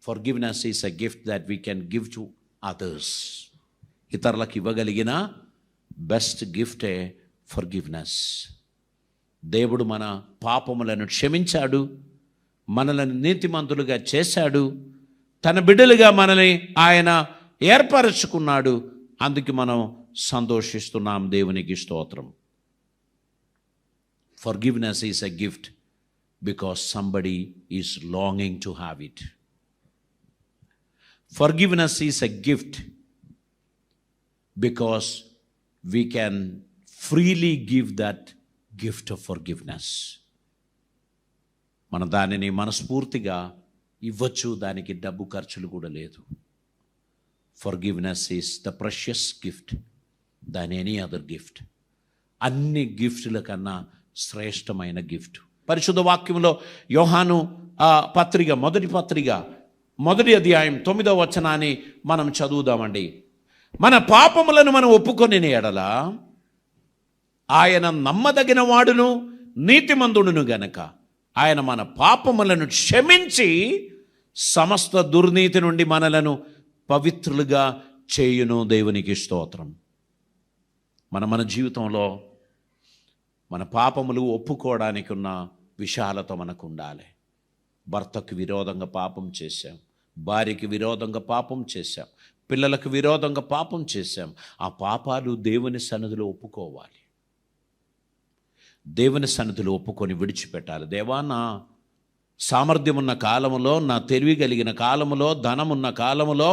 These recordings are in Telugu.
Forgiveness is a gift that we can give to others. ఇతరులకు ఇవ్వగలిగిన బెస్ట్ గిఫ్టే ఫర్గివ్నెస్. దేవుడు మన పాపములను క్షమించాడు, మనలను నీతిమంతులుగా చేశాడు, తన బిడ్డలుగా మనల్ని ఆయన ఏర్పరచుకున్నాడు. అందుకు మనం సంతోషిస్తున్నాం. దేవునికి స్తోత్రం. Forgiveness is a gift because somebody is longing to have it. Forgiveness is a gift because we can freely give that gift of forgiveness. మన దానిని మనస్ఫూర్తిగా ఇవ్వచ్చు, దానికి డబ్బు ఖర్చులు కూడా లేదు. Forgiveness is the precious gift than any other gift. అన్ని గిఫ్టుల కన్నా శ్రేష్టమైన గిఫ్ట్. పరిశుద్ధ వాక్యంలో యోహాను పత్రిక మొదటి అధ్యాయం 9వ వచనాన్ని మనం చదువుదామండి. మన పాపములను మనం ఒప్పుకొని ఎడల ఆయన నమ్మదగిన వాడును నీతిమంతుడును గనక ఆయన మన పాపములను క్షమించి సమస్త దుర్నీతి నుండి మనలను పవిత్రులుగా చేయును. దేవునికి స్తోత్రం. మన జీవితంలో మన పాపములు ఒప్పుకోవడానికి ఉన్న విశాలత మనకు ఉండాలి. భర్తకు విరోధంగా పాపం చేశాం, భార్యకి విరోధంగా పాపం చేశాం, పిల్లలకు విరోధంగా పాపం చేశాం. ఆ పాపాలు దేవుని సన్నిధిలో ఒప్పుకోవాలి. దేవుని సన్నిధిలో ఒప్పుకొని విడిచిపెట్టాలి. దేవా, నా సామర్థ్యం ఉన్న కాలములో, నా తెలివి కలిగిన కాలములో, ధనం ఉన్న కాలములో,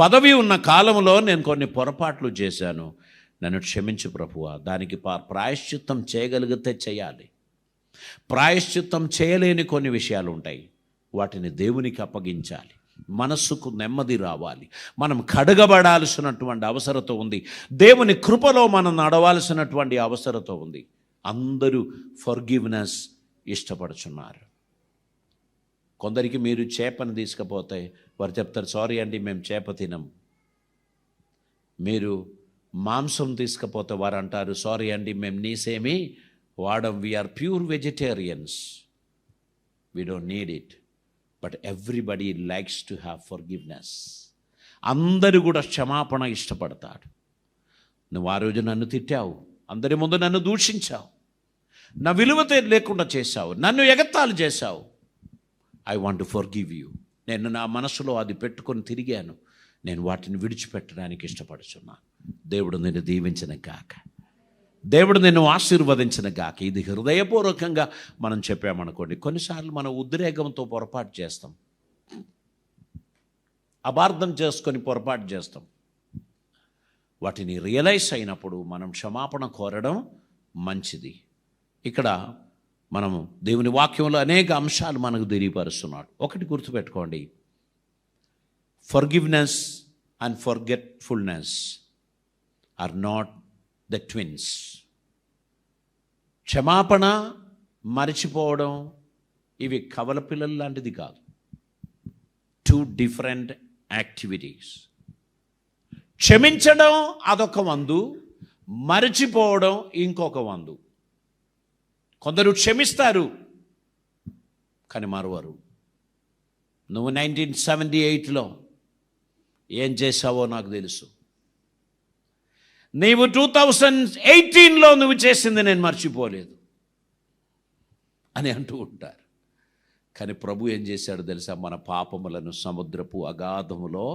పదవి ఉన్న కాలములో నేను కొన్ని పొరపాట్లు చేశాను, నన్ను క్షమించు ప్రభువా. దానికి ప్రాయశ్చిత్తం చేయగలిగితే చేయాలి. ప్రాయశ్చిత్తం చేయలేని కొన్ని విషయాలు ఉంటాయి, వాటిని దేవునికి అప్పగించాలి. మనస్సుకు నెమ్మది రావాలి. మనం కడగబడాల్సినటువంటి అవసరత ఉంది. దేవుని కృపలో మనం నడవాల్సినటువంటి అవసరత ఉంది. అందరూ ఫర్గివ్నెస్ ఇష్టపడుచున్నారు. కొందరికి మీరు చేపను తీసుకపోతే వారు చెప్తారు, సారీ అండి మేము చేప తినం. మీరు మాంసం తీసుకపోతే వారు అంటారు, సారీ అండి మేము నీసేమి వాడం, we are pure vegetarians, we don't need it. But everybody likes to have forgiveness. అందరూ కూడా క్షమాపణ ఇష్టపడతాడు. నువ్వు ఆ రోజు నన్ను తిట్టావు, అందరి ముందు నన్ను దూషించావు, నా విలువ లేకుండా చేశావు, నన్ను ఎగతాళి చేశావు. I want to forgive you. నేను నా మనసులో అది పెట్టుకొని తిరిగాను, నేను వాటిని విడిచిపెట్టడానికి ఇష్టపడుచున్నాను. దేవుడు నిన్ను దీవించిన గాక, దేవుడు నిన్ను ఆశీర్వదించిన గాక. ఇది హృదయపూర్వకంగా మనం చెప్పామనుకోండి. కొన్నిసార్లు మనం ఉద్రేకంతో పొరపాటు చేస్తాం, అపార్థం చేసుకొని పొరపాటు చేస్తాం. వాటిని రియలైజ్ అయినప్పుడు మనం క్షమాపణ కోరడం మంచిది. ఇక్కడ మనము దేవుని వాక్యంలో అనేక అంశాలు మనకు తెలియపరుస్తున్నాడు. ఒకటి గుర్తుపెట్టుకోండి, forgiveness and forgetfulness are not the twins. క్షమాపణ, మరిచిపోవడం ఇవి కవల పిల్లలు లాంటిది కాదు. 2 డిఫరెంట్ యాక్టివిటీస్. క్షమించడం అదొక వందు, మరిచిపోవడం ఇంకొక వందు. కొందరు క్షమిస్తారు కానీ మరువరు. నువ్వు 1978లో ఏం చేశావో నాకు తెలుసు, నీవు 2018లో నువ్వు చేసింది నేను మర్చిపోలేదు అని అంటూ ఉంటారు. కానీ ప్రభు ఏం చేశాడు తెలుసా? మన పాపములను సముద్రపు అగాధములో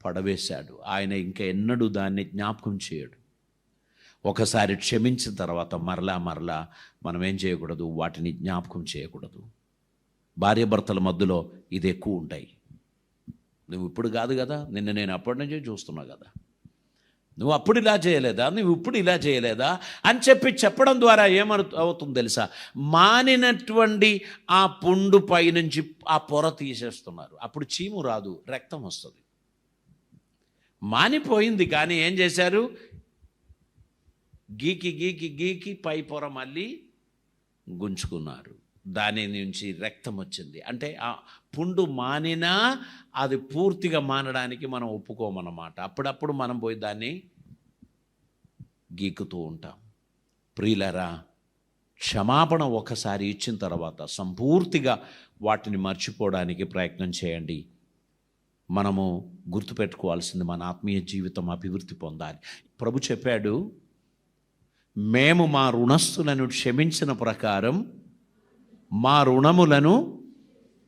పడవేశాడు. ఆయన ఇంకా ఎన్నడూ దాన్ని జ్ఞాపకం చేయడు. ఒకసారి క్షమించిన తర్వాత మరలా మనం ఏం చేయకూడదు, వాటిని జ్ఞాపకం చేయకూడదు. భార్యాభర్తల మధ్యలో ఇది ఎక్కువ ఉంటాయి. నువ్వు ఇప్పుడు కాదు కదా, నిన్ను నేను అప్పటి నుంచే చూస్తున్నా కదా, నువ్వు అప్పుడు ఇలా చేయలేదా, నువ్వు ఇప్పుడు ఇలా చేయలేదా అని చెప్పడం ద్వారా అవుతుంది తెలుసా? మానినటువంటి ఆ పుండు పై నుంచి ఆ పొర తీసేస్తున్నారు. అప్పుడు చీము రాదు, రక్తం వస్తుంది. మానిపోయింది కానీ ఏం చేశారు? గీకి పై పొర మళ్ళీ గుంజుకున్నారు. దాని నుంచి రక్తం వచ్చింది. అంటే ఆ పుండు మానినా అది పూర్తిగా మానడానికి మనం ఒప్పుకోమన్నమాట. అప్పుడప్పుడు మనం పోయి దాన్ని గీకుతూ ఉంటాం. ప్రియులరా, క్షమాపణ ఒకసారి ఇచ్చిన తర్వాత సంపూర్తిగా వాటిని మర్చిపోవడానికి ప్రయత్నం చేయండి. మనము గుర్తుపెట్టుకోవాల్సింది, మన ఆత్మీయ జీవితం అభివృద్ధి పొందాలి. ప్రభు చెప్పాడు, మేము మా రుణస్థులను క్షమించిన ప్రకారం మా రుణములను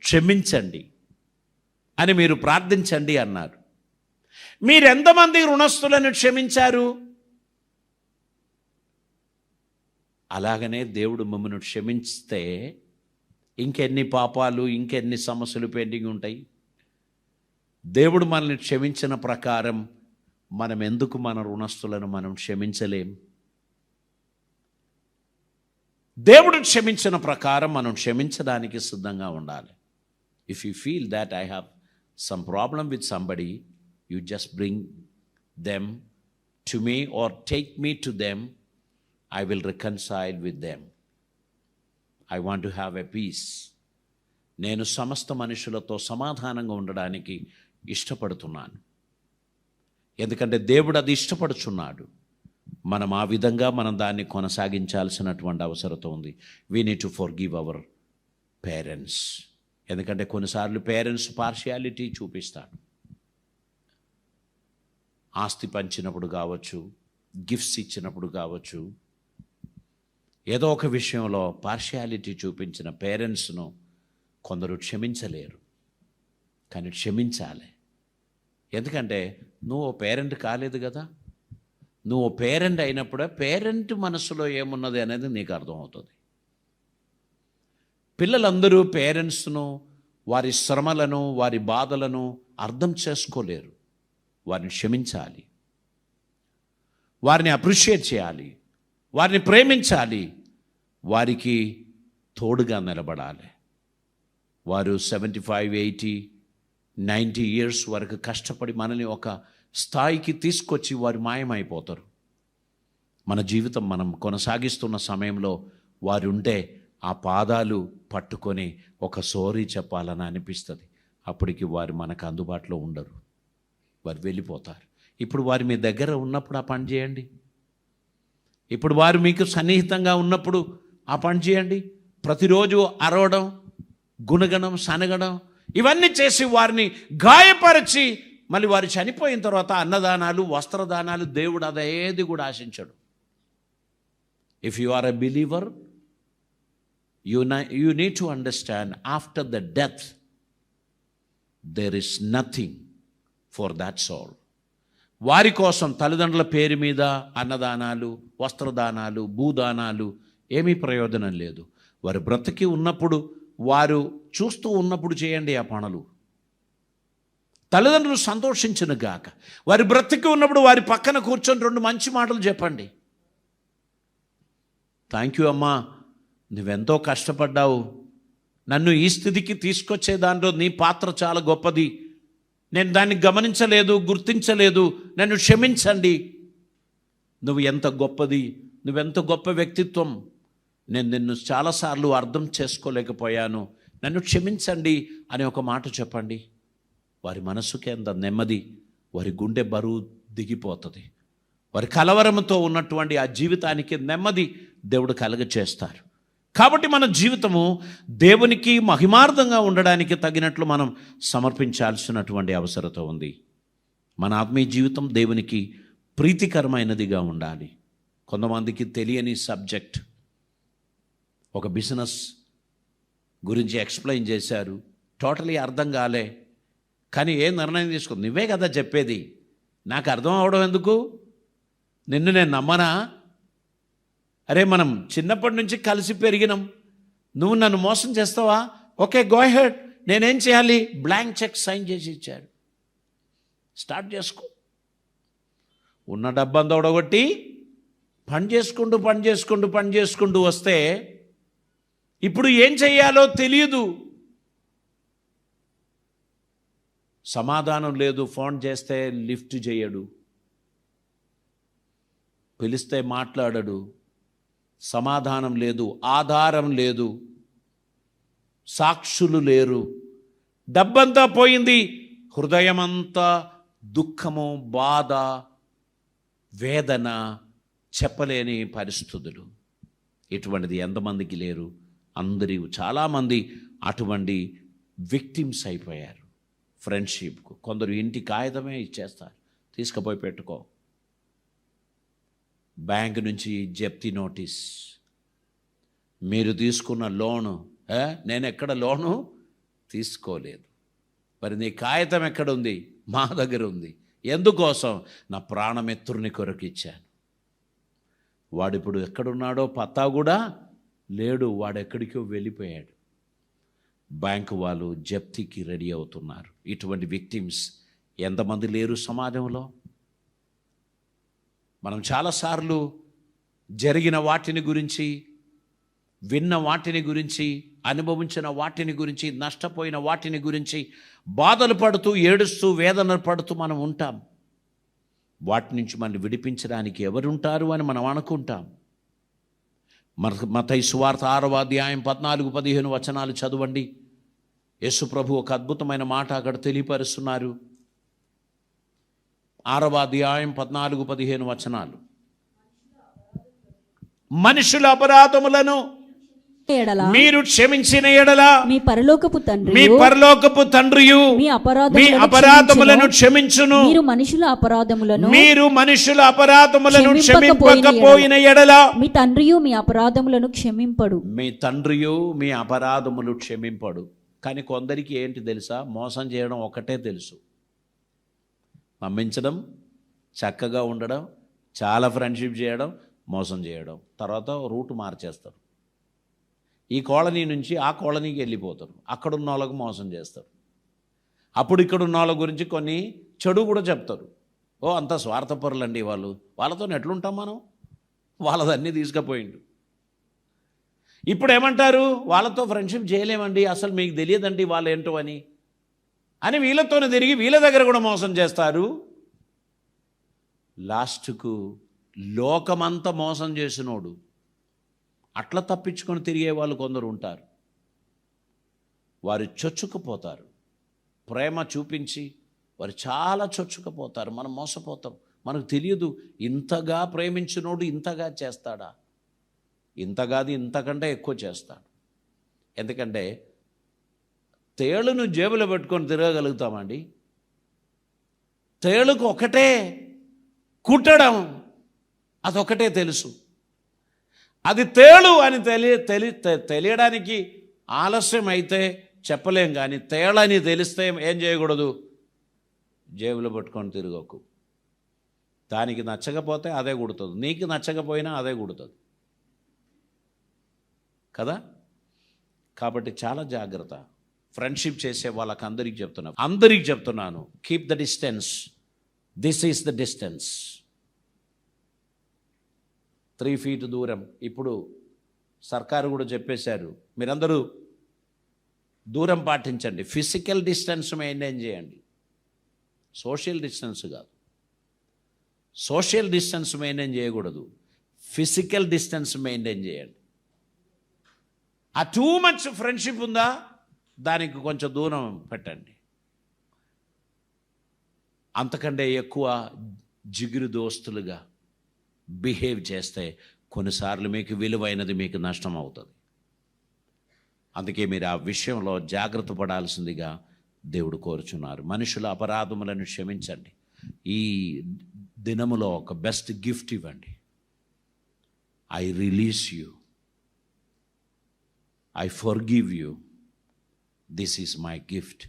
క్షమించండి అని మీరు ప్రార్థించండి అన్నారు. మీరెంతమంది రుణస్థులను క్షమించారు? అలాగనే దేవుడు మమ్మల్ని క్షమిస్తే ఇంకెన్ని పాపాలు, ఇంకెన్ని సమస్యలు పెండింగ్ ఉంటాయి? దేవుడు మనల్ని క్షమించిన ప్రకారం మనం ఎందుకు మన రుణస్థులను మనం క్షమించలేం? దేవుడు క్షమించిన ప్రకారం మనం క్షమించడానికి సిద్ధంగా ఉండాలి. If you feel that I have some problem with somebody, you just bring them to me or take me to them. I will reconcile with them. I want to have a peace. నేను సమస్త మనుషులతో సమాధానంగా ఉండడానికి ఇష్టపడుతున్నాను. ఎందుకంటే దేవుడు అది ఇష్టపడుచున్నాడు. మనం ఆ విధంగా మనం దాన్ని కొనసాగించాల్సినటువంటి అవసరం ఉంది. We need to forgive our parents. ఎందుకంటే కొన్నిసార్లు పేరెంట్స్ పార్షియాలిటీ చూపిస్తాడు. ఆస్తి పంచినప్పుడు కావచ్చు, గిఫ్ట్స్ ఇచ్చినప్పుడు కావచ్చు, ఏదో ఒక విషయంలో పార్షియాలిటీ చూపించిన పేరెంట్స్ను కొందరు క్షమించలేరు. కానీ క్షమించాలి. ఎందుకంటే నువ్వు పేరెంట్ కాలేదు కదా. నువ్వు పేరెంట్ అయినప్పుడే పేరెంట్ మనసులో ఏమున్నది అనేది నీకు అర్థమవుతుంది. పిల్లలందరూ పేరెంట్స్ను, వారి శ్రమలను, వారి బాధలను అర్థం చేసుకోలేరు. వారిని క్షమించాలి, వారిని అప్రిషియేట్ చేయాలి, వారిని ప్రేమించాలి, వారికి తోడుగా నిలబడాలి. వారు 75, 80, 90 ఇయర్స్ వరకు కష్టపడి మనల్ని ఒక స్థాయికి తీసుకొచ్చి వారు మాయమైపోతారు. మన జీవితం మనం కొనసాగిస్తున్న సమయంలో వారు ఉంటే ఆ పాదాలు పట్టుకొని ఒక సోరీ చెప్పాలని అనిపిస్తుంది. అప్పటికి వారు మనకు అందుబాటులో ఉండరు, వారు వెళ్ళిపోతారు. ఇప్పుడు వారు మీ దగ్గర ఉన్నప్పుడు ఆ పని చేయండి. ఇప్పుడు వారు మీకు సన్నిహితంగా ఉన్నప్పుడు ఆ పని చేయండి. ప్రతిరోజు అరవడం, గుణగణం, సనగడం, ఇవన్నీ చేసి వారిని గాయపరిచి మళ్ళీ వారు చనిపోయిన తర్వాత అన్నదానాలు, వస్త్రదానాలు దేవుడు అదేది కూడా ఆశించడు. If you are a believer, you need to understand after the death there is nothing for that soul. వారి కోసం తల్లిదండ్రుల పేరు మీద అన్నదానాలు, వస్త్రదానాలు, భూదానాలు ఏమీ ప్రయోజనం లేదు. వారు బ్రతికి ఉన్నప్పుడు, వారు చూస్తూ ఉన్నప్పుడు చేయండి ఆ పనులు. తల్లిదండ్రులు సంతోషించును గాక. వారి బ్రతికి ఉన్నప్పుడు వారి పక్కన కూర్చొని 2 మంచి మాటలు చెప్పండి. థ్యాంక్ యూ అమ్మా, నువ్వెంతో కష్టపడ్డావు, నన్ను ఈ స్థితికి తీసుకొచ్చే దాంట్లో నీ పాత్ర చాలా గొప్పది, నేను దాన్ని గమనించలేదు, గుర్తించలేదు, నన్ను క్షమించండి. నువ్వు ఎంత గొప్పది, నువ్వెంత గొప్ప వ్యక్తిత్వం, నేను నిన్ను చాలాసార్లు అర్థం చేసుకోలేకపోయాను, నన్ను క్షమించండి అని ఒక మాట చెప్పండి. వారి మనసుకి ఎంత నెమ్మది, వారి గుండె బరువు దిగిపోతుంది. వారి కలవరంతో ఉన్నటువంటి ఆ జీవితానికి నెమ్మది దేవుడు కలుగచేస్తారు. కాబట్టి మన జీవితము దేవునికి మహిమార్థంగా ఉండడానికి తగినట్లు మనం సమర్పించాల్సినటువంటి అవసరత ఉంది. మన ఆత్మీయ జీవితం దేవునికి ప్రీతికరమైనదిగా ఉండాలి. కొంతమందికి తెలియని సబ్జెక్ట్, ఒక బిజినెస్ గురించి ఎక్స్ప్లెయిన్ చేశారు, టోటలీ అర్థం కాలే. కానీ ఏ నిర్ణయం తీసుకుంది? నువ్వే కదా చెప్పేది, నాకు అర్థం అవడం ఎందుకు, నిన్ను నేను నమ్మనా? అరే మనం చిన్నప్పటి నుంచి కలిసి పెరిగినాం, నువ్వు నన్ను మోసం చేస్తావా? ఓకే, గో హెడ్, నేనేం చేయాలి? బ్లాంక్ చెక్ సైన్ చేసి ఇచ్చాడు. స్టార్ట్ చేసుకో. ఉన్న డబ్బంతా ఒడగొట్టి పని చేసుకుంటూ వస్తే ఇప్పుడు ఏం చెయ్యాలో తెలియదు. సమాధానం లేదు. ఫోన్ చేస్తే లిఫ్ట్ చేయడు, పిలిస్తే మాట్లాడడు, సమాధానం లేదు, ఆధారం లేదు, సాక్షులు లేరు, డబ్బంతా పోయింది, హృదయమంతా దుఃఖము, బాధ, వేదన, చెప్పలేని పరిస్థితులు. ఇటువంటిది ఎంతమందికి లేరు? అందరూ, చాలామంది అటువంటి విక్టిమ్స్ అయిపోయారు. ఫ్రెండ్షిప్కు. కొందరు ఇంటి కాగితమే ఇచ్చేస్తారు, తీసుకుపోయి పెట్టుకో. బ్యాంక్ నుంచి జప్తి నోటీస్, మీరు తీసుకున్న లోను, నేను ఎక్కడ లోను తీసుకోలేదు, మరి నీ కాగితం ఎక్కడుంది? మా దగ్గర ఉంది. ఎందుకోసం? నా ప్రాణమిత్రుని కొరకు ఇచ్చాను. వాడిప్పుడు ఎక్కడున్నాడో పత్తా కూడా లేడు, వాడెక్కడికో వెళ్ళిపోయాడు. బ్యాంకు వాళ్ళు జప్తికి రెడీ అవుతున్నారు. ఇటువంటి విక్టిమ్స్ ఎంతమంది లేరు సమాజంలో? మనం చాలాసార్లు జరిగిన వాటిని గురించి, విన్న వాటిని గురించి, అనుభవించిన వాటిని గురించి, నష్టపోయిన వాటిని గురించి బాధలు పడుతూ, ఏడుస్తూ, వేదనలు పడుతూ మనం ఉంటాం. వాటి నుంచి మనం విడిపించడానికి ఎవరుంటారు అని మనం అనుకుంటాం. మత్తయి సువార్త 6వ అధ్యాయం 14-15 వచనాలు చదవండి. యేసు ప్రభు ఒక అద్భుతమైన మాట అక్కడ తెలియపరుస్తున్నారు. 6వ అధ్యాయం 14-15 వచనాలు. మనుషుల అపరాధములను మీరు క్షమించిన ఎడల మీ పరలోకపు తండ్రియు మీ అపరాధములను క్షమించును. మీరు మనుషుల అపరాధములను క్షమింపకపోయిన ఎడల మీ తండ్రియు మీ అపరాధములను క్షమింపడు. మీ తండ్రియు మీ అపరాధములు క్షమింపడు. కానీ కొందరికి ఏంటి తెలుసా? మోసం చేయడం ఒకటే తెలుసు. నమ్మించడం, చక్కగా ఉండడం, చాలా ఫ్రెండ్షిప్ చేయడం, మోసం చేయడం. తర్వాత రూట్ మార్చేస్తారు. ఈ కాలనీ నుంచి ఆ కాలనీకి వెళ్ళిపోతారు. అక్కడున్న వాళ్ళకు మోసం చేస్తారు. అప్పుడు ఇక్కడున్న వాళ్ళ గురించి కొన్ని చెడు కూడా చెప్తారు. అంత స్వార్థపరులండి వాళ్ళు, వాళ్ళతో ఎట్లుంటాం మనం, వాళ్ళదన్నీ తీసుకుపోయిండు. ఇప్పుడు ఏమంటారు? వాళ్ళతో ఫ్రెండ్షిప్ చేయలేమండి, అసలు మీకు తెలియదండి వాళ్ళు ఏంటో అని వీళ్ళతోనే తిరిగి వీళ్ళ దగ్గర కూడా మోసం చేస్తారు. లాస్ట్కు లోకమంతా మోసం చేసినోడు అట్లా తప్పించుకొని తిరిగే వాళ్ళు కొందరు ఉంటారు. వారు చొచ్చుకుపోతారు. ప్రేమ చూపించి వారు చాలా చొచ్చుకుపోతారు. మనం మోసపోతాం. మనకు తెలియదు ఇంతగా ప్రేమించినోడు ఇంతగా చేస్తాడా? ఇంతగాది ఇంతకంటే ఎక్కువ చేస్తాడు. ఎందుకంటే తేలును జేబులో పెట్టుకొని తిరగగలుగుతామండి? తేలుకు ఒకటే కుట్టడం, అదొకటే తెలుసు. అది తేలు అని తెలియడానికి ఆలస్యం అయితే చెప్పలేం. కానీ తేలని తెలిస్తే ఏం చేయకూడదు? జేబులో పట్టుకొని తిరగకు. దానికి నచ్చకపోతే అదే కుడుతుంది, నీకు నచ్చకపోయినా అదే కుడుతుంది కదా. కాబట్టి చాలా జాగ్రత్త. ఫ్రెండ్షిప్ చేసే వాళ్ళకి అందరికి చెప్తున్నాను, keep the distance. This is the distance. 3 feet దూరం. ఇప్పుడు సర్కారు కూడా చెప్పేశారు, మీరందరూ దూరం పాటించండి, ఫిజికల్ డిస్టెన్స్ మెయింటైన్ చేయండి, సోషల్ డిస్టెన్స్ కాదు. సోషల్ డిస్టెన్స్ మెయింటైన్ చేయకూడదు, ఫిజికల్ డిస్టెన్స్ మెయింటైన్ చేయండి. ఆ టూ మచ్ ఫ్రెండ్షిప్ ఉందా, దానికి కొంచెం దూరం పెట్టండి. అంతకంటే ఎక్కువ జిగురు దోస్తులుగా బిహేవ్ చేస్తే కొన్నిసార్లు మీకు విలువైనది మీకు నష్టం అవుతుంది. అందుకే మీరు ఆ విషయంలో జాగ్రత్త పడాల్సిందిగా దేవుడు కోరుచున్నారు. మనుషుల అపరాధములను క్షమించండి. ఈ దినములో ఒక బెస్ట్ గిఫ్ట్ ఇవ్వండి. I release you, I forgive you, this is my gift.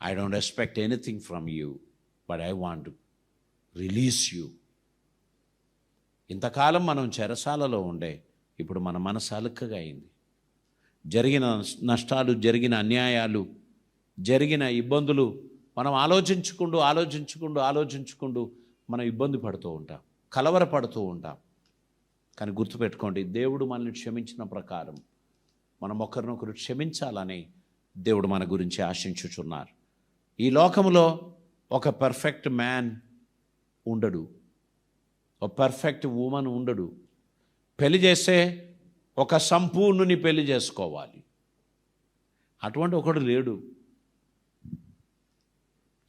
I don't expect anything from you, but I want to release you. ఇంతకాలం మనం చెరసాలలో ఉండే, ఇప్పుడు మన మనసు అలుక్కగా అయింది. జరిగిన నష్టాలు, జరిగిన అన్యాయాలు, జరిగిన ఇబ్బందులు మనం ఆలోచించుకుంటూ మనం ఇబ్బంది పడుతూ ఉంటాం, కలవరపడుతూ ఉంటాం. కానీ గుర్తుపెట్టుకోండి, దేవుడు మనల్ని క్షమించిన ప్రకారం మనం ఒకరినొకరు క్షమించాలని దేవుడు మన గురించి ఆశించుచున్నారు. ఈ లోకంలో ఒక పర్ఫెక్ట్ మ్యాన్ ఉండడు, ఒక పర్ఫెక్ట్ ఉమెన్ ఉండడు. పెళ్లి చేస్తే ఒక సంపూర్ణుని పెళ్లి చేసుకోవాలి, అటువంటి ఒకడు లేడు.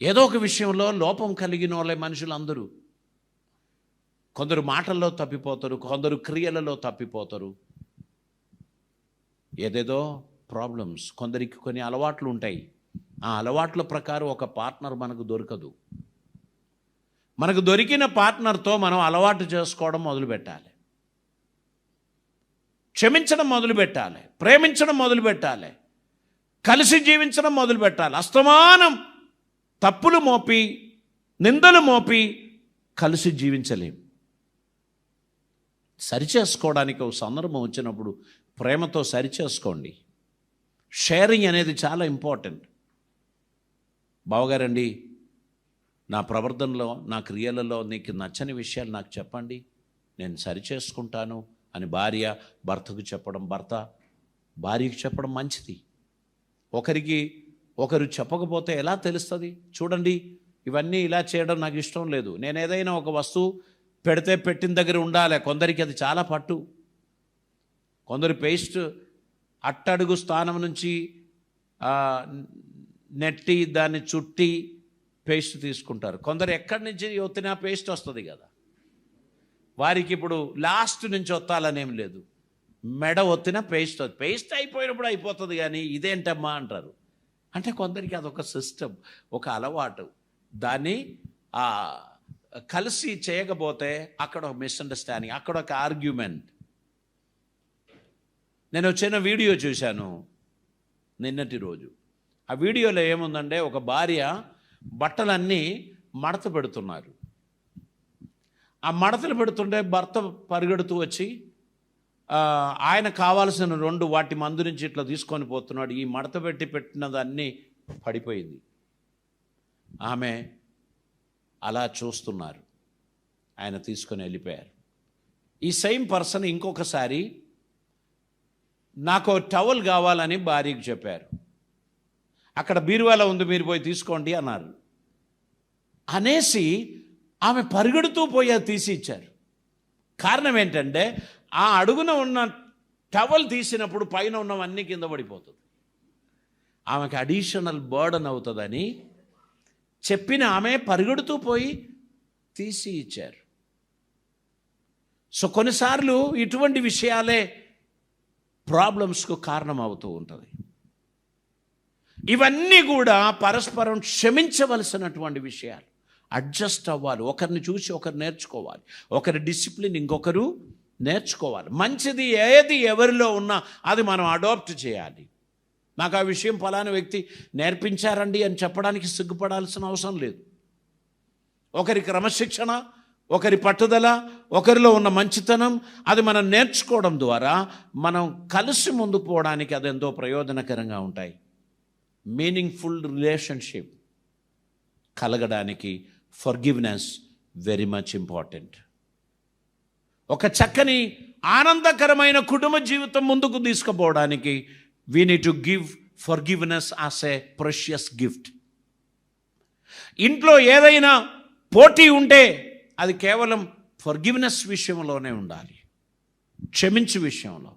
ఏదో ఒక విషయంలో లోపం కలిగిన వాళ్ళే మనుషులందరూ. కొందరు మాటల్లో తప్పిపోతారు, కొందరు క్రియలలో తప్పిపోతారు. ఏదేదో ప్రాబ్లమ్స్. కొందరికి కొన్ని అలవాట్లు ఉంటాయి, ఆ అలవాట్ల ప్రకారం ఒక పార్ట్నర్ మనకు దొరకదు. మనకు దొరికిన పార్ట్నర్తో మనం అలవాటు చేసుకోవడం మొదలుపెట్టాలి, క్షమించడం మొదలుపెట్టాలి, ప్రేమించడం మొదలుపెట్టాలి, కలిసి జీవించడం మొదలుపెట్టాలి. అస్తమానం తప్పులు మోపి నిందలు మోపి కలిసి జీవించలేం. సరిచేసుకోవడానికి ఒక సందర్భం వచ్చినప్పుడు ప్రేమతో సరిచేసుకోండి. షేరింగ్ అనేది చాలా ఇంపార్టెంట్. బావగారండి, నా ప్రవర్తనలో నా క్రియలలో నీకు నచ్చని విషయాలు నాకు చెప్పండి, నేను సరిచేసుకుంటాను అని భార్య భర్తకు చెప్పడం, భర్త భార్యకు చెప్పడం మంచిది. ఒకరు చెప్పకపోతే ఎలా తెలుస్తుంది? చూడండి, ఇవన్నీ ఇలా చేయడం నాకు ఇష్టం లేదు. నేను ఏదైనా ఒక వస్తువు పెడితే పెట్టిన దగ్గర ఉండాలి. కొందరికి అది చాలా పట్టు. కొందరు పేస్ట్ అట్టడుగు స్థానం నుంచి నెట్టి దాన్ని చుట్టి పేస్ట్ తీసుకుంటారు. కొందరు ఎక్కడి నుంచి ఒత్తినా పేస్ట్ వస్తుంది కదా, వారికి ఇప్పుడు లాస్ట్ నుంచి ఒత్తాలనేం లేదు. మెడ ఒత్తిన పేస్ట్ అయిపోయినప్పుడు అయిపోతుంది, కానీ ఇదేంటమ్మా అంటారు. అంటే కొందరికి అదొక సిస్టమ్, ఒక అలవాటు. దాన్ని కలిసి చేయకపోతే అక్కడ ఒక మిస్అండర్స్టాండింగ్, అక్కడ ఒక ఆర్గ్యుమెంట్. నేను చిన్న వీడియో చూశాను నిన్నటి రోజు. ఆ వీడియోలో ఏముందంటే, ఒక భార్య బట్టలన్నీ మడత పెడుతున్నారు. ఆ మడతలు పెడుతుంటే భర్త పరిగెడుతూ వచ్చి ఆయన కావాల్సిన 2 వాటి మందు నుంచి ఇట్లా తీసుకొని పోతున్నాడు. ఈ మడత పెట్టినదన్నీ పడిపోయింది. ఆమె అలా చూస్తున్నారు, ఆయన తీసుకొని వెళ్ళిపోయారు. ఈ సేమ్ పర్సన్ ఇంకొకసారి నాకు టవల్ కావాలని భార్యకు చెప్పారు. అక్కడ బీరువాలో ఉంది, మీరు పోయి తీసుకోండి అన్నారు. అనేసి ఆమె పరిగెడుతూ పోయి అది తీసి ఇచ్చారు. కారణం ఏంటంటే, ఆ అడుగున ఉన్న టవల్ తీసినప్పుడు పైన ఉన్నవన్నీ కింద పడిపోతుంది, ఆమెకి అడిషనల్ బర్డన్ అవుతుందని చెప్పిన ఆమె పరిగెడుతూ పోయి తీసి ఇచ్చారు. సో కొన్నిసార్లు ఇటువంటి విషయాలే ప్రాబ్లమ్స్కు కారణం అవుతూ ఉంటుంది. ఇవన్నీ కూడా పరస్పరం క్షమించవలసినటువంటి విషయాలు. అడ్జస్ట్ అవ్వాలి, ఒకరిని చూసి ఒకరు నేర్చుకోవాలి, ఒకరి డిసిప్లిన్ ఇంకొకరు నేర్చుకోవాలి. మంచిది ఏది ఎవరిలో ఉన్నా అది మనం అడాప్ట్ చేయాలి. నాకు ఆ విషయం ఫలానా వ్యక్తి నేర్పించారండి అని చెప్పడానికి సిగ్గుపడాల్సిన అవసరం లేదు. ఒకరి క్రమశిక్షణ, ఒకరి పట్టుదల, ఒకరిలో ఉన్న మంచితనం, అది మనం నేర్చుకోవడం ద్వారా మనం కలిసి ముందు పోవడానికి అది ఎంతో ప్రయోజనకరంగా ఉంటాయి. మీనింగ్ఫుల్ రిలేషన్షిప్ కలగడానికి ఫర్గివ్నెస్ వెరీ మచ్ ఇంపార్టెంట్. ఒక చక్కని ఆనందకరమైన కుటుంబ జీవితం ముందుకు తీసుకుపోవడానికి we need to give forgiveness as a precious gift. ఇంట్లో ఏదైనా పోటీ ఉంటే అది కేవలం ఫర్గివ్నెస్ విషయంలోనే ఉండాలి, క్షమించే విషయంలో.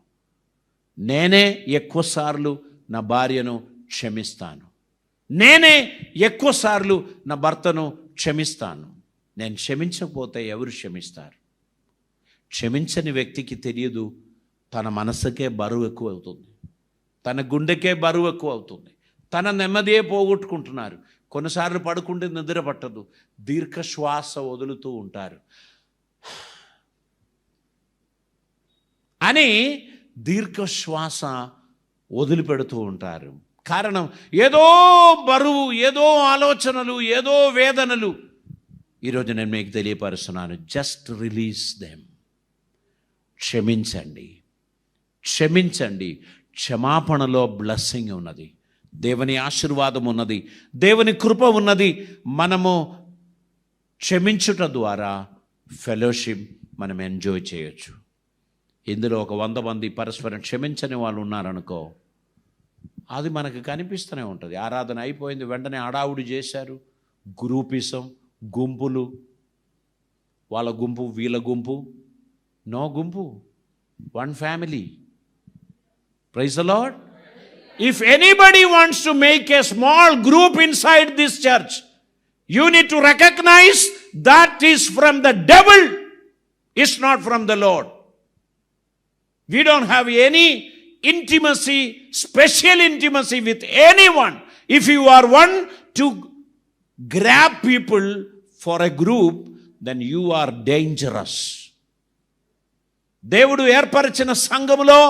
నేనే ఎక్కువసార్లు నా భార్యను క్షమిస్తాను, నేనే ఎక్కువసార్లు నా భర్తను క్షమిస్తాను. నేను క్షమించకపోతే ఎవరు క్షమిస్తారు? క్షమించని వ్యక్తికి తెలియదు, తన మనసుకే బరువు ఎక్కువ అవుతుంది, తన గుండెకే బరువు ఎక్కువ అవుతుంది, తన నెమ్మదియే పోగొట్టుకుంటున్నారు. కొన్నిసార్లు పడుకుంటే నిద్ర పట్టదు, దీర్ఘ శ్వాస వదులుతూ ఉంటారు అని దీర్ఘ శ్వాస వదిలిపెడుతూ ఉంటారు. కారణం ఏదో బరువు, ఏదో ఆలోచనలు, ఏదో వేదనలు. ఈరోజు నేను మీకు తెలియపరుస్తున్నాను, జస్ట్ రిలీజ్ దెమ్. క్షమించండి, క్షమించండి. క్షమాపణలో బ్లెస్సింగ్ ఉన్నది, దేవుని ఆశీర్వాదం ఉన్నది, దేవుని కృప ఉన్నది. మనము క్షమించుట ద్వారా ఫెలోషిప్ మనం ఎంజాయ్ చేయొచ్చు. ఇందులో ఒక 100 మంది పరస్పరం క్షమించని వాళ్ళు ఉన్నారనుకో, అది మనకు కనిపిస్తూనే ఉంటుంది. ఆరాధన అయిపోయింది, వెంటనే హడావుడి చేశారు, గ్రూపిజం, గుంపులు, వాళ్ళ గుంపు వీళ్ళ గుంపు. నో గుంపు, one family. Praise the lord. If anybody wants to make a small group inside this church, you need to recognize that is from the devil, it's not from the Lord. We don't have any intimacy, special intimacy with anyone If you are one to grab people for a group, then you are dangerous. దేవుడు ఏర్పరిచిన సంఘములో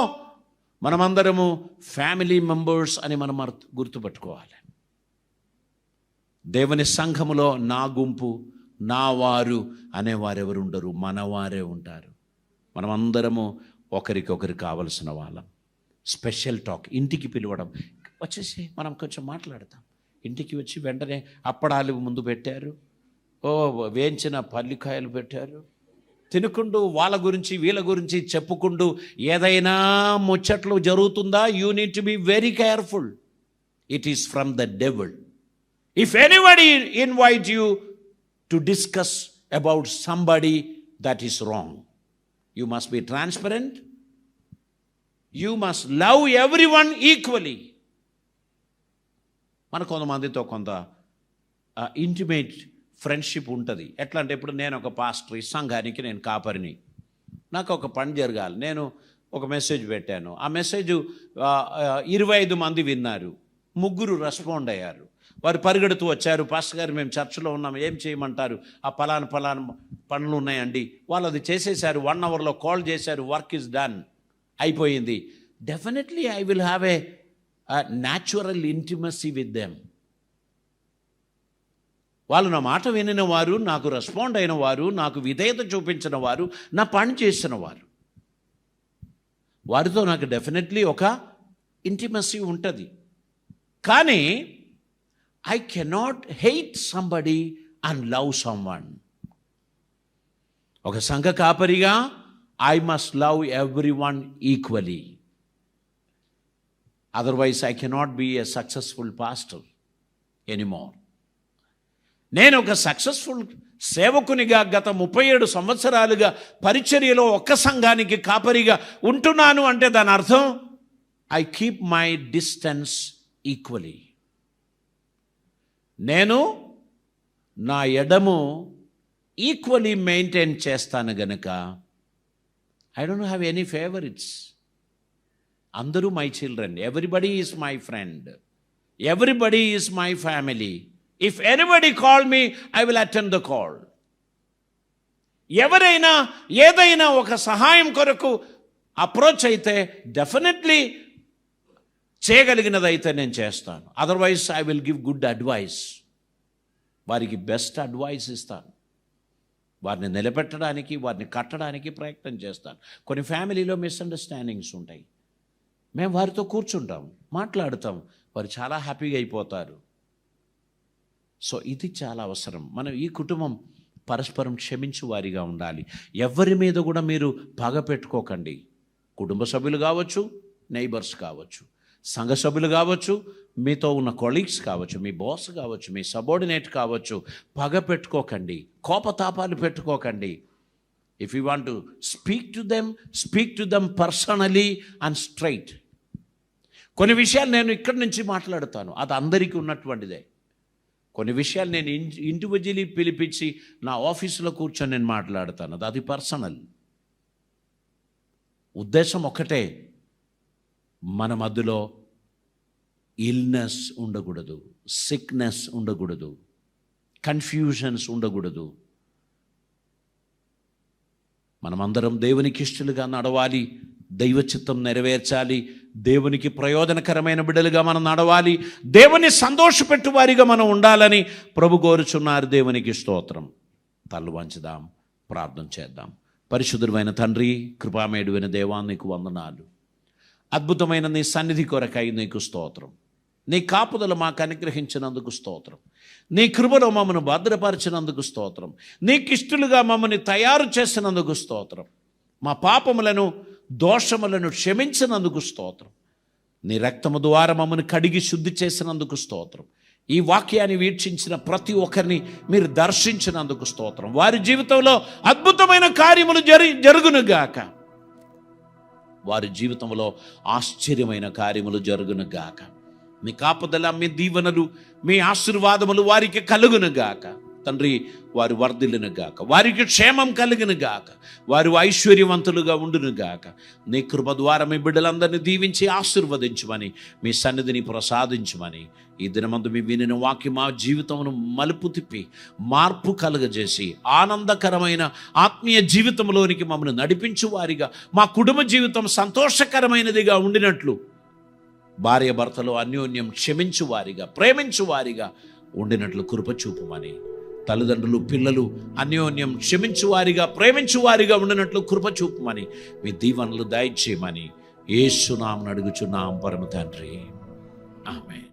మనమందరము ఫ్యామిలీ మెంబర్స్ అని మనం గుర్తుపెట్టుకోవాలి. దేవుని సంఘములో నా గుంపు, నా వారు అనేవారు ఎవరు ఉండరు, మనవారే ఉంటారు. మనమందరము ఒకరికొకరు కావలసిన వాళ్ళం. స్పెషల్ టాక్, ఇంటికి పిలవడం, వచ్చేసి మనం కొంచెం మాట్లాడతాం. ఇంటికి వచ్చి వెంటనే అప్పడాలు ముందు పెట్టారు, వేయించిన పల్లికాయలు పెట్టారు, తినుకుంటూ వాళ్ళ గురించి వీళ్ళ గురించి చెప్పుకుంటూ ఏదైనా ముచ్చట్లు జరుగుతుందా? You need to be very careful. It is from the devil. If anybody invite you to discuss about somebody, that is wrong. You must be transparent. You must love everyone equally. మన కొంతమందితో కొంత ఇంటిమేట్ ఫ్రెండ్షిప్ ఉంటుంది. ఎట్లా అంటే, ఇప్పుడు నేను ఒక పాస్టర్, ఈ సంఘానికి నేను కాపరిని, నాకు ఒక పని జరగాలి, నేను ఒక మెసేజ్ పెట్టాను, ఆ మెసేజ్ 25 మంది విన్నారు, 3 రెస్పాండ్ అయ్యారు. వారు పరిగెడుతూ వచ్చారు, పాస్టర్ గారు మేము చర్చిలో ఉన్నాం, ఏం చేయమంటారు? ఆ పలానా పనులు ఉన్నాయండి. వాళ్ళు అది చేసేసారు, 1 అవర్లో కాల్ చేశారు, వర్క్ ఈజ్ డన్, అయిపోయింది. Definitely I will have a natural intimacy with them. వాళ్ళు నా మాట వినిన వారు, నాకు రెస్పాండ్ అయిన వారు, నాకు విధేయత చూపించిన వారు, నా పని చేసిన వారు, వారితో నాకు డెఫినెట్లీ ఒక ఇంటిమసీ ఉంటుంది. కానీ I cannot hate somebody and love someone. ఒక సంఘ కాపరిగా I must love everyone equally. Otherwise I cannot be a successful pastor anymore. నేను ఒక సక్సెస్ఫుల్ సేవకునిగా గత 37 సంవత్సరాలుగా పరిచర్యలో ఒక్క సంఘానికి కాపరిగా ఉంటున్నాను అంటే దాని అర్థం I keep my distance equally. నేను నా ఎడము ఈక్వలీ మెయింటైన్ చేస్తాను గనుక ఐ డోంట్ హ్యావ్ ఎనీ ఫేవరిట్స్. అందరూ my children, everybody is my friend, everybody is my family. If anybody call me, I will attend the call. ఎవరైనా ఏదైనా ఒక సహాయం కొరకు అప్రోచ్ అయితే డెఫినెట్లీ చేయగలిగినదైతే నేను చేస్తాను. Otherwise I will give good advice. వారికి బెస్ట్ అడ్వైస్ ఇస్తాను. వారిని నిలబెట్టడానికి, వారిని కట్టడానికి ప్రయత్నం చేస్తాను. కొన్ని ఫ్యామిలీలో మిస్అండర్స్టాండింగ్స్ ఉంటాయి. మేము వారితో కూర్చుంటాం, మాట్లాడుతాం, వారు చాలా హ్యాపీగా అయిపోతారు. సో ఇది చాలా అవసరం. మనం ఈ కుటుంబం పరస్పరం క్షమించు వారిగా ఉండాలి. ఎవరి మీద కూడా మీరు పగ పెట్టుకోకండి. కుటుంబ సభ్యులు కావచ్చు, నైబర్స్ కావచ్చు, సంఘ సభ్యులు కావచ్చు, మీతో ఉన్న కొలీగ్స్ కావచ్చు, మీ బాస్ కావచ్చు, మీ సబార్డినేట్ కావచ్చు. పగ పెట్టుకోకండి, కోపతాపాలు పెట్టుకోకండి. If you want to speak to them personally and straight. కొన్ని విషయాలు నేను ఇక్కడి నుంచి మాట్లాడుతాను, అది అందరికీ ఉన్నటువంటిదే. కొన్ని విషయాలు నేను ఇండివిజువల్లీ పిలిపించి నా ఆఫీసులో కూర్చొని నేను మాట్లాడతాను, అది పర్సనల్. ఉద్దేశం ఒకటే, మన మధ్యలో ఇల్నెస్ ఉండకూడదు, సిక్నెస్ ఉండకూడదు, కన్ఫ్యూజన్స్ ఉండకూడదు. మనమందరం దేవునికి ఇష్టలుగా నడవాలి, దైవ చిత్తం నెరవేర్చాలి, దేవునికి ప్రయోజనకరమైన బిడ్డలుగా మనం నడవాలి, దేవుని సంతోషపెట్టు వారిగా మనం ఉండాలని ప్రభు కోరుచున్నారు. దేవునికి స్తోత్రం. తల్లు వంచుదాం, ప్రార్థన చేద్దాం. పరిశుద్ధుడైన తండ్రి, కృపామేయుడైన దేవా, నీకు వందనాలు. అద్భుతమైన నీ సన్నిధి కొరకై నీకు స్తోత్రం. నీ కాపుదల మాకు అనుగ్రహించినందుకు స్తోత్రం. నీ కృపలో మమ్మను భద్రపరిచినందుకు స్తోత్రం. నీకిష్టులుగా మమ్మల్ని తయారు చేసినందుకు స్తోత్రం. మా పాపములను, దోషములను క్షమించినందుకు స్తోత్రం. నీ రక్తము ద్వారా మమ్మల్ని కడిగి శుద్ధి చేసినందుకు స్తోత్రం. ఈ వాక్యాన్ని వీక్షించిన ప్రతి ఒక్కరిని మీరు దర్శించినందుకు స్తోత్రం. వారి జీవితంలో అద్భుతమైన కార్యములు జరుగునుగాక. వారి జీవితంలో ఆశ్చర్యమైన కార్యములు జరుగునుగాక. మీ కాపుదల, మీ దీవెనలు, మీ ఆశీర్వాదములు వారికి కలుగునుగాక. తండ్రి వారు వర్ధిల్లును గాక, వారికి క్షేమం కలిగిన గాక, వారు ఐశ్వర్యవంతులుగా ఉండును గాక. నీ కృప ద్వారా మీ బిడ్డలందరినీ దీవించి ఆశీర్వదించమని, మీ సన్నిధిని ప్రసాదించమని, ఈ దినమందు మీ వినిన వాక్యం మా జీవితమును మలుపు తిప్పి మార్పు కలుగజేసి ఆనందకరమైన ఆత్మీయ జీవితంలోనికి మమ్మల్ని నడిపించు వారిగా, మా కుటుంబ జీవితం సంతోషకరమైనదిగా ఉండినట్లు, భార్య భర్తలు అన్యోన్యం క్షమించు వారిగా, ప్రేమించు వారిగా ఉండినట్లు కృప చూపుమని, తల్లిదండ్రులు పిల్లలు అన్యోన్యం క్షమించు వారిగా, ప్రేమించు వారిగా ఉండినట్లు కృప చూపుమని, మీ దీవెనలు దయచేయమని యేసు నామమున అడుగుచున్నాం పరమ తండ్రి. ఆమేన్.